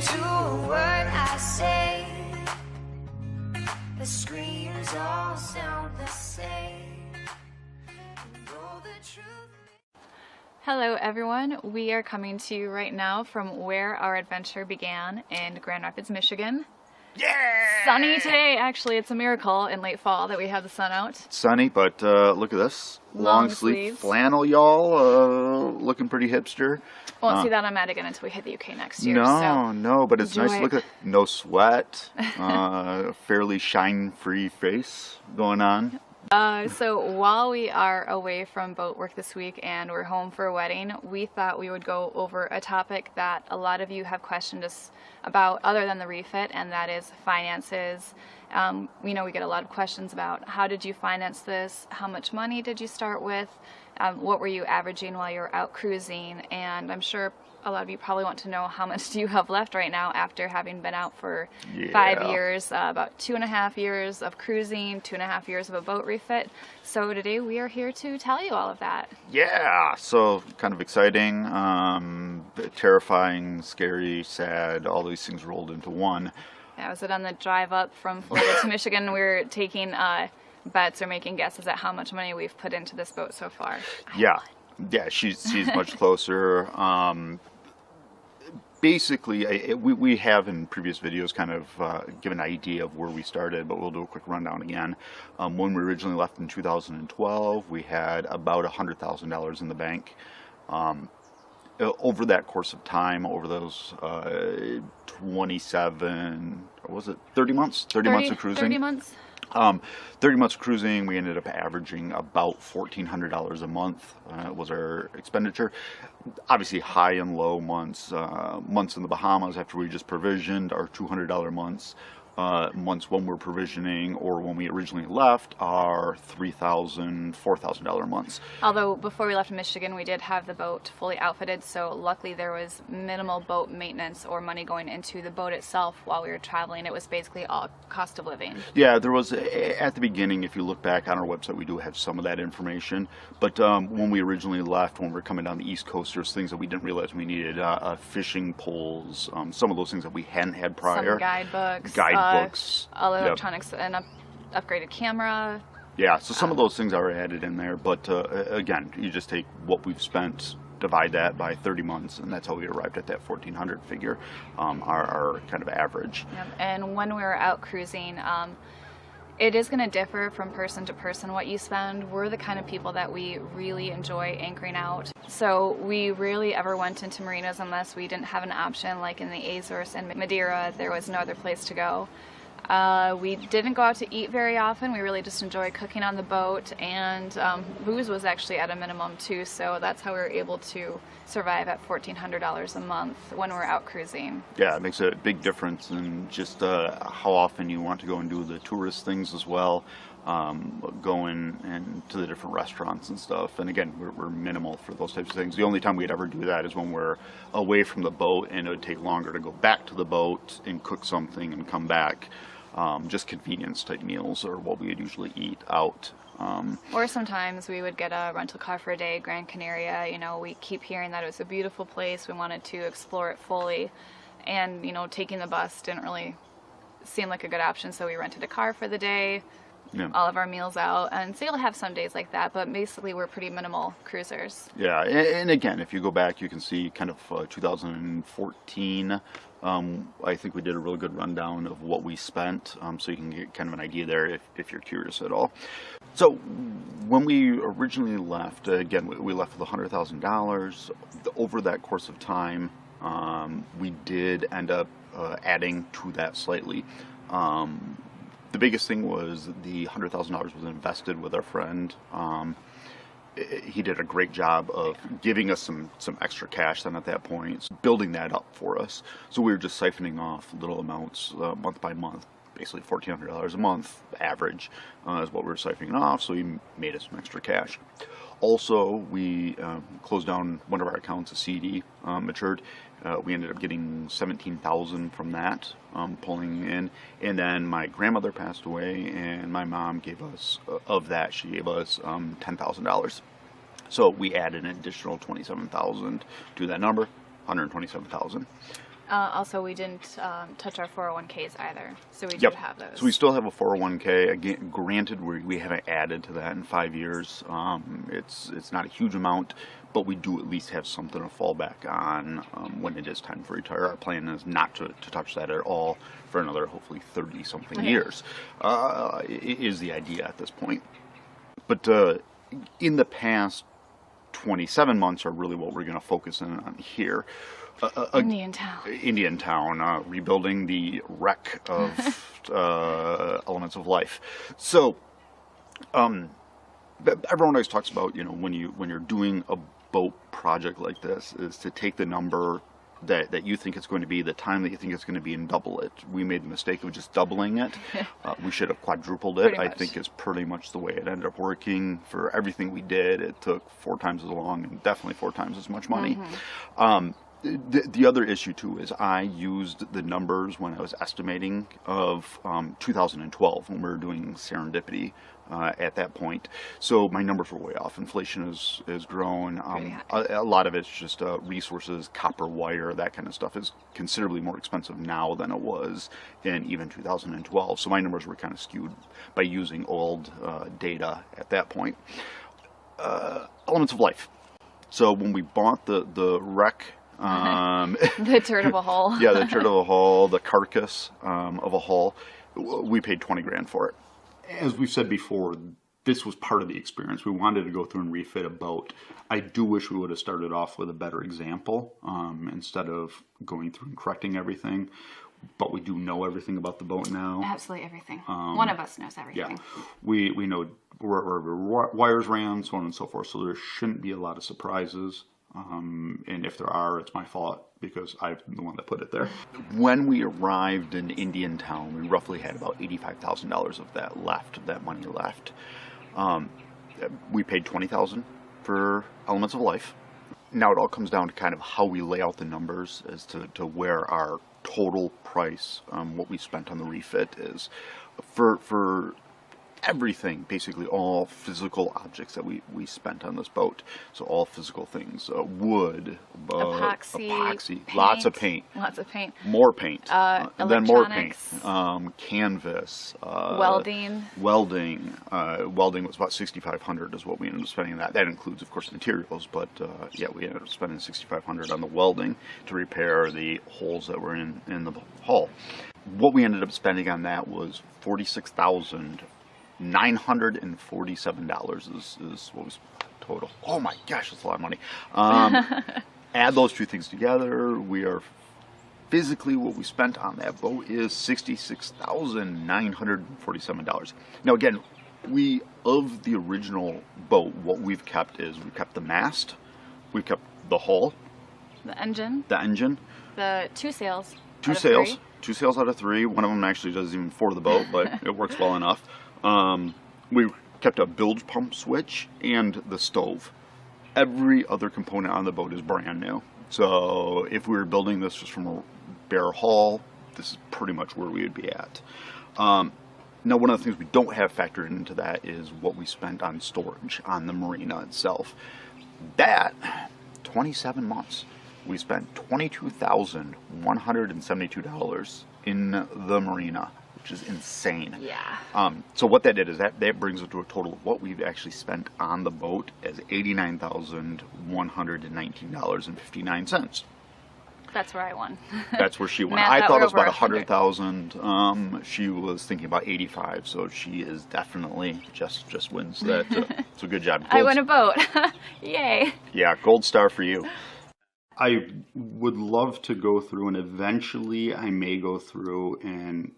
to a word I say. The screams all sound the same. And though the truth. Hello everyone, we are coming to you right now from where our adventure began in Grand Rapids, Michigan. Yeah! Sunny today, actually. It's a miracle in late fall that we have the sun out. Sunny, but look at this. Long sleeve sleeves. flannel, y'all. Looking pretty hipster. Won't see that on Madigan until we hit the UK next year. No, but it's enjoy nice to look at. No sweat. Fairly shine-free face going on. So while we are away from boat work this week and we're home for a wedding, we thought we would go over a topic that a lot of you have questioned us about other than the refit, and that is finances. We know we get a lot of questions about how did you finance this, how much money did you start with, what were you averaging while you were out cruising, and I'm sure a lot of you probably want to know how much do you have left right now after having been out for 5 years, about 2.5 years of cruising, 2.5 years of a boat refit. So today we are here to tell you all of that. Yeah, so kind of exciting, terrifying, scary, sad, all these things rolled into one. Yeah, was it on the drive up from Florida to Michigan? We were taking bets or making guesses at how much money we've put into this boat so far. Yeah, she's much closer. Basically, we have in previous videos kind of given an idea of where we started, but we'll do a quick rundown again. When we originally left in 2012, we had about $100,000 in the bank. Over that course of time, over those 27, or was it 30 months? 30 months of cruising. 30 months. 30 months of cruising, we ended up averaging about $1,400 a month was our expenditure. Obviously high and low months. Months in the Bahamas after we just provisioned are $200 months. Months when we're provisioning or when we originally left are $3,000, $4,000 months. Although before we left Michigan, we did have the boat fully outfitted, so luckily there was minimal boat maintenance or money going into the boat itself while we were traveling. It was basically all cost of living. Yeah, there was at the beginning. If you look back on our website, we do have some of that information. But when we originally left, when we were coming down the East Coast, there's things that we didn't realize we needed: fishing poles, some of those things that we hadn't had prior. Some guidebooks. Books, all electronics, an upgraded camera. Yeah, so some of those things are added in there, but again, you just take what we've spent, divide that by 30 months, and that's how we arrived at that 1,400 figure, our kind of average. Yep. And when we were out cruising, it is going to differ from person to person what you spend. We're the kind of people that we really enjoy anchoring out. So we rarely ever went into marinas unless we didn't have an option, like in the Azores and Madeira, there was no other place to go. We didn't go out to eat very often. We really just enjoy cooking on the boat, and booze was actually at a minimum too, so that's how we were able to survive at $1,400 a month when we're out cruising. Yeah, it makes a big difference in just how often you want to go and do the tourist things as well, going and to the different restaurants and stuff. And again, we're minimal for those types of things. The only time we'd ever do that is when we're away from the boat and it would take longer to go back to the boat and cook something and come back. Just convenience type meals are what we would usually eat out. Or sometimes we would get a rental car for a day, Gran Canaria. You know, we keep hearing that it was a beautiful place. We wanted to explore it fully, and you know, taking the bus didn't really seem like a good option, so we rented a car for the day. Yeah. All of our meals out, and so you'll have some days like that, but basically we're pretty minimal cruisers. Yeah, and again, if you go back, you can see kind of 2014. I think we did a really good rundown of what we spent, so you can get kind of an idea there if you're curious at all. So when we originally left, again, we left with $100,000. Over that course of time, we did end up adding to that slightly. The biggest thing was the $100,000 was invested with our friend. He did a great job of giving us some extra cash then at that point, building that up for us. So we were just siphoning off little amounts month by month, basically $1,400 a month average is what we were siphoning off, so he made us some extra cash. Also, we closed down one of our accounts, a CD, matured. We ended up getting $17,000 from that, pulling in. And then my grandmother passed away, and my mom gave us, of that, she gave us $10,000. So we added an additional $27,000 to that number, $127,000. Also, we didn't touch our 401ks either, so we do Yep. have those. So we still have a 401k. Again, granted, we haven't added to that in 5 years. It's not a huge amount, but we do at least have something to fall back on when it is time to retire. Our plan is not to touch that at all for another, hopefully, 30-something years, is the idea at this point. But in the past 27 months are really what we're going to focus in on here. Indian Town. Rebuilding the wreck of elements of life. So, everyone always talks about, when you're doing a boat project like this, is to take the number that you think it's going to be, the time that you think it's going to be, and double it. We made the mistake of just doubling it. We should have quadrupled it. I think is pretty much the way it ended up working. For everything we did, it took 4 times as long and definitely 4 times as much money. The other issue too is I used the numbers when I was estimating of 2012 when we were doing serendipity at that point. So my numbers were way off. Inflation has grown. A lot of it's just resources, copper wire, that kind of stuff is considerably more expensive now than it was in even 2012. So my numbers were kind of skewed by using old data at that point. Elements of life. So when we bought the wreck, the turd of a hull. Yeah, the turd of a hull, the carcass of a hull, we paid 20 grand for it. As we've said before, this was part of the experience. We wanted to go through and refit a boat. I do wish we would have started off with a better example instead of going through and correcting everything. But we do know everything about the boat now. Absolutely everything. One of us knows everything. Yeah, we know where wires ran, so on and so forth. So there shouldn't be a lot of surprises. And if there are, it's my fault because I'm the one that put it there. When we arrived in Indian Town, we roughly had about $85,000 of that money left. We paid $20,000 for Elements of Life. Now it all comes down to kind of how we lay out the numbers as to where our total price, what we spent on the refit is. For everything, basically all physical objects that we spent on this boat. So all physical things, wood, epoxy, paint, lots of paint, more paint, and then more paint, canvas, welding. Welding was about $6,500 is what we ended up spending. That includes, of course, materials, but yeah, we ended up spending $6,500 on the welding to repair the holes that were in the hull. What we ended up spending on that was $46,947 is what was total. Oh my gosh, that's a lot of money. Add those two things together, we are physically what we spent on that boat is $66,947. Now again, of the original boat, what we've kept is we've kept the mast, we've kept the hull, the engine, the two sails. 2 sails. 2 sails out of 3. One of them actually doesn't even for the boat, but it works well enough. We kept a bilge pump switch and the stove. Every other component on the boat is brand new. So if we were building this just from a bare hull, this is pretty much where we would be at. Now, one of the things we don't have factored into that is what we spent on storage on the marina itself. That, 27 months. We spent $22,172 in the marina, which is insane. Yeah. So what that did is that brings it to a total of what we've actually spent on the boat as $89,119.59. That's where I won. That's where she won. Matt, I thought it was we're about over 100,000. She was thinking about 85, so she is definitely just wins that. So good job. I won a boat. Yay. Yeah, gold star for you. I would love to go through, and eventually I may go through and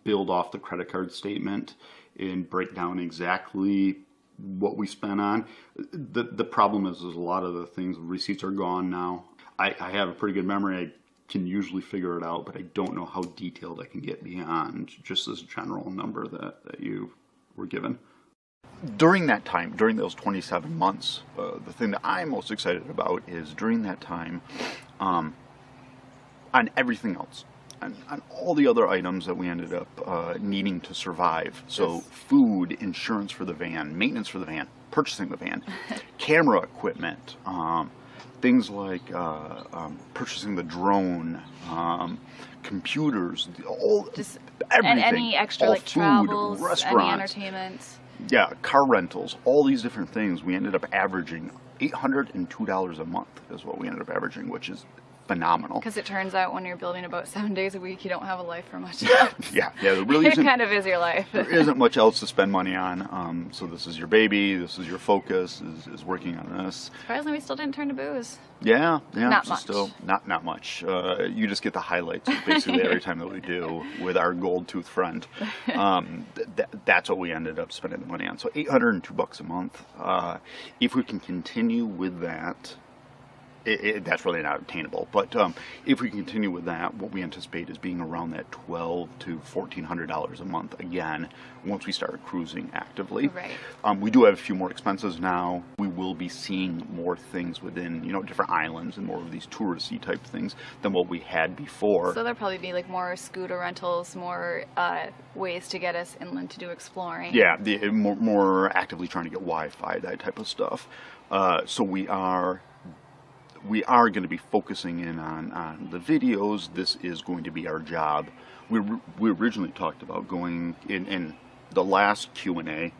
build off the credit card statement and break down exactly what we spent on. The problem is a lot of the things, receipts are gone now. I have a pretty good memory. I can usually figure it out, but I don't know how detailed I can get beyond just this general number that you were given. During that time, during those 27 months, the thing that I'm most excited about is during that time, on everything else, on all the other items that we ended up needing to survive. So yes. Food, insurance for the van, maintenance for the van, purchasing the van, camera equipment, things like purchasing the drone, computers, Just everything, and any extra all like food, travels, any restaurants, entertainment. yeah, car rentals, all these different things. We ended up averaging $802 a month is what we ended up averaging, which is phenomenal. Because it turns out when you're building about 7 days a week, you don't have a life for much else. Yeah, there really It isn't. kind of is your life. There isn't much else to spend money on. So this is your baby. This is your focus. Is working on this. Surprisingly, we still didn't turn to booze. Yeah. Not so much. Still not much. You just get the highlights basically every time that we do with our gold tooth friend. That's what we ended up spending the money on. So $802 a month. If we can continue with that. That's really not obtainable, but if we continue with that, what we anticipate is being around that $1,200 to $1,400 a month again once we start cruising actively. Right. We do have a few more expenses now. We will be seeing more things within different islands and more of these touristy type things than what we had before. So there'll probably be like more scooter rentals, more ways to get us inland to do exploring. Yeah, more actively trying to get Wi-Fi, that type of stuff. So we are going to be focusing in on the videos. This is going to be our job. We originally talked about going in the last Q&A.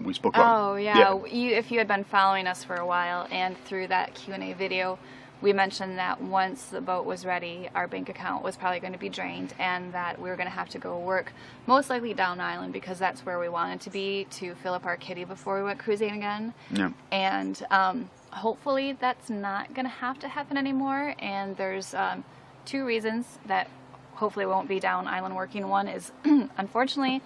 We spoke about. Oh yeah. If you had been following us for a while, and through that Q&A video, we mentioned that once the boat was ready, our bank account was probably going to be drained, and that we were going to have to go work, most likely down island, because that's where we wanted to be to fill up our kitty before we went cruising again. Yeah. And hopefully that's not going to have to happen anymore, and there's 2 reasons that hopefully won't be down island working. One is, unfortunately,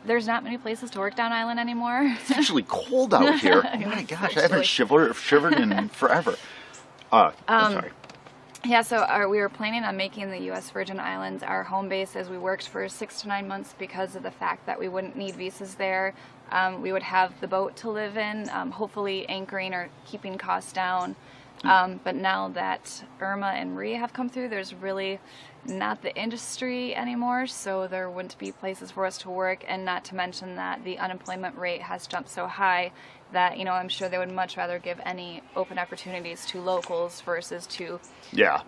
there's not many places to work down island anymore. It's actually cold out here. Oh my gosh, I haven't shivered in forever. I'm sorry. Yeah, so we were planning on making the U.S. Virgin Islands our home base as we worked for 6 to 9 months because of the fact that we wouldn't need visas there. We would have the boat to live in, hopefully anchoring or keeping costs down. But now that Irma and Maria have come through, there's really not the industry anymore, so there wouldn't be places for us to work, and not to mention that the unemployment rate has jumped so high that, I'm sure they would much rather give any open opportunities to locals versus to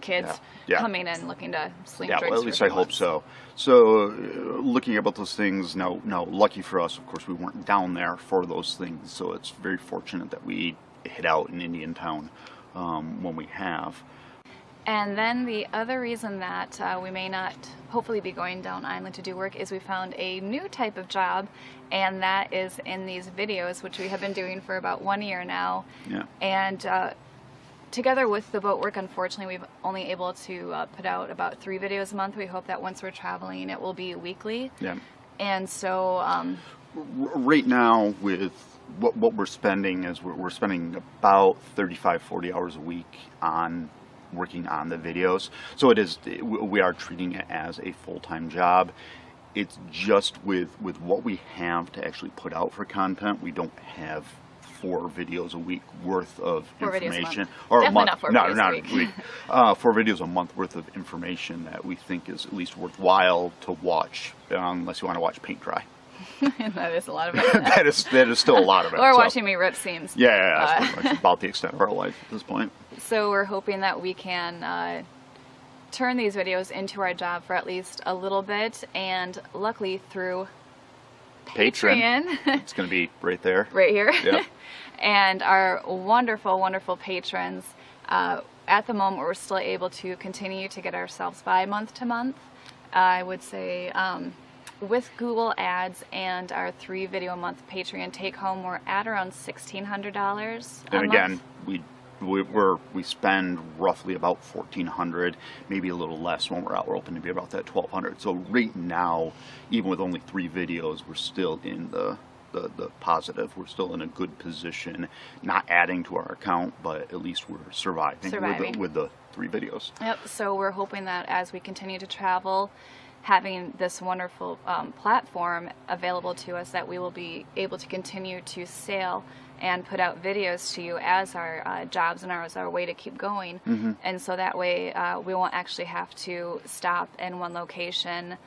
kids coming in looking to sling drinks. Well, at least I hope so. So, looking about those things, now, lucky for us, of course, we weren't down there for those things, so it's very fortunate that we hit out in Indian Town when we have. And then the other reason that we may not hopefully be going down island to do work is we found a new type of job, and that is in these videos, which we have been doing for about 1 year now. Yeah. And together with the boat work, unfortunately, we've only able to put out about 3 videos a month. We hope that once we're traveling, it will be weekly. Yeah. And so right now, with what we're spending, is we're spending about 35-40 hours a week on working on the videos. So we are treating it as a full-time job. It's just with what we have to actually put out for content, we don't have 4 videos a week worth of 4 information, or a month. Definitely not 4 videos not a week. a week. 4 videos a month worth of information that we think is at least worthwhile to watch, unless you want to watch paint dry. That is a lot of it. that is still a lot of it. Or watching me rip seams. Yeah, that's pretty much about the extent of our life at this point. So we're hoping that we can turn these videos into our job for at least a little bit, and luckily through Patreon. It's going to be right there. Right here. Yep. And our wonderful, wonderful patrons. At the moment, we're still able to continue to get ourselves by month to month. I would say with Google Ads and our 3 video a month Patreon take home, we're at around $1,600. And again, we spend roughly about $1,400, maybe a little less when we're out. We're hoping to be about that $1,200. So right now, even with only 3 videos, we're still in the positive. We're still in a good position, not adding to our account, but at least we're surviving. With the 3 videos. Yep. So we're hoping that as we continue to travel, having this wonderful platform available to us, that we will be able to continue to sail and put out videos to you as our jobs and as our way to keep going. Mm-hmm. And so that way we won't actually have to stop in one location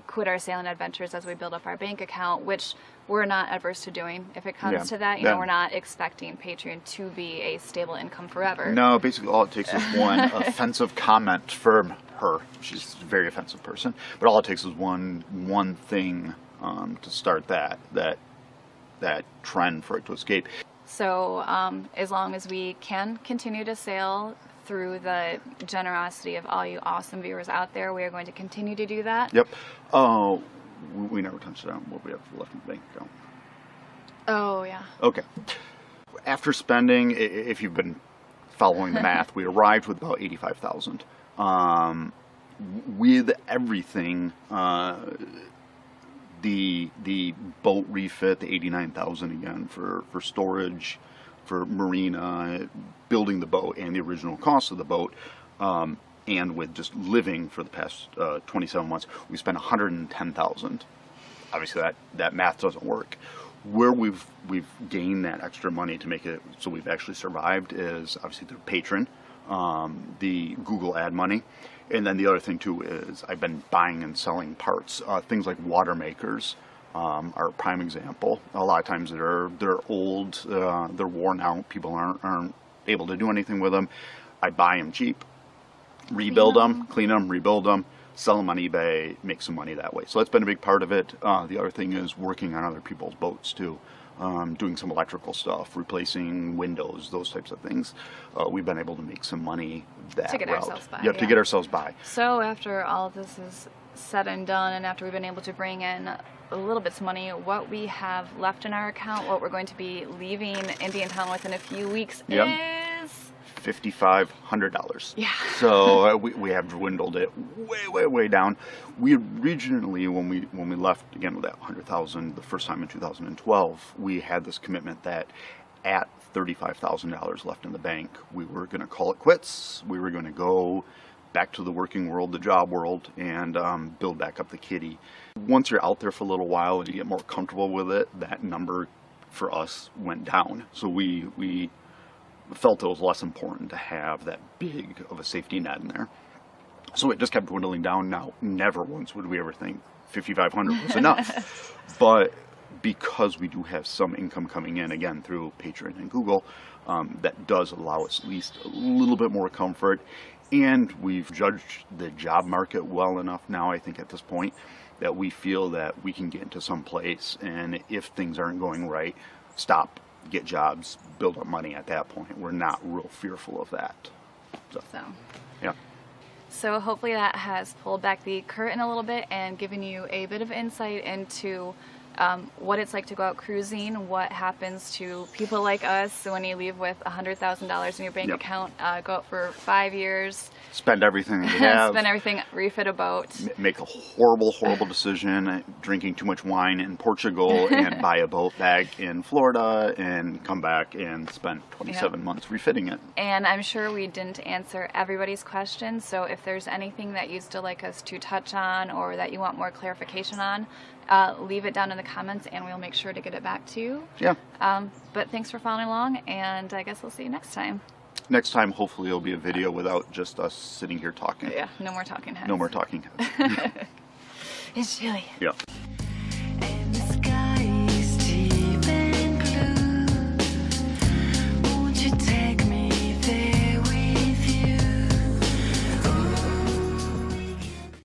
quit our sailing adventures as we build up our bank account, which we're not adverse to doing. If it comes Yeah. to that, you know, we're not expecting Patreon to be a stable income forever. No, basically all it takes is one offensive comment from her. She's a very offensive person, but all it takes is one thing to start that trend for it to escape. So as long as we can continue to sail through the generosity of all you awesome viewers out there, we are going to continue to do that. Yep. Oh, we never touched on what we have left in the bank account. Oh, yeah. Okay. After spending, if you've been following the math, we arrived with about $85,000. With everything, the boat refit, the $89,000 again for storage, for marina, building the boat, and the original cost of the boat, and with just living for the past 27 months, we spent $110,000. Obviously, that math doesn't work. Where we've gained that extra money to make it so we've actually survived is obviously through Patreon, the Google ad money, and then the other thing too is I've been buying and selling parts. Things like water makers are a prime example. A lot of times they're old, they're worn out. People aren't able to do anything with them. I buy them cheap, rebuild them, clean them, rebuild them, sell them on eBay, make some money that way. So that's been a big part of it. The other thing is working on other people's boats too, doing some electrical stuff, replacing windows, those types of things. We've been able to make some money that To get route. ourselves by, Yep, to yeah. get ourselves by. So after all of this is said and done, and after we've been able to bring in a little bit of money, what we have left in our account, what we're going to be leaving Indiantown with in a few weeks Yep. is $5,500. Yeah. So we have dwindled it way down. We originally, when we left again with that $100,000 the first time in 2012, we had this commitment that at $35,000 left in the bank, we were going to call it quits. We were going to go back to the working world, the job world, and build back up the kitty. Once you're out there for a little while and you get more comfortable with it, that number for us went down. So we felt it was less important to have that big of a safety net in there. So it just kept dwindling down. Now, never once would we ever think 5,500 was enough. But because we do have some income coming in, again, through Patreon and Google, that does allow us at least a little bit more comfort. And we've judged the job market well enough now, I think, at this point, that we feel that we can get into some place, and if things aren't going right, stop, get jobs, build up money at that point. We're not real fearful of that. So. Yeah. So hopefully that has pulled back the curtain a little bit and given you a bit of insight into what it's like to go out cruising, what happens to people like us when you leave with $100,000 in your bank Yep. account, go out for 5 years, Spend everything that you have. spend everything, refit a boat. Make a horrible decision, drinking too much wine in Portugal and buy a boat back in Florida and come back and spend 27 months refitting it. And I'm sure we didn't answer everybody's questions, so if there's anything that you'd still like us to touch on or that you want more clarification on, leave it down in the comments and we'll make sure to get it back to you. Yeah. But thanks for following along, and I guess we'll see you next time. Next time, hopefully, it'll be a video without just us sitting here talking. Yeah, no more talking heads. No more talking heads. It's chilly. Yeah.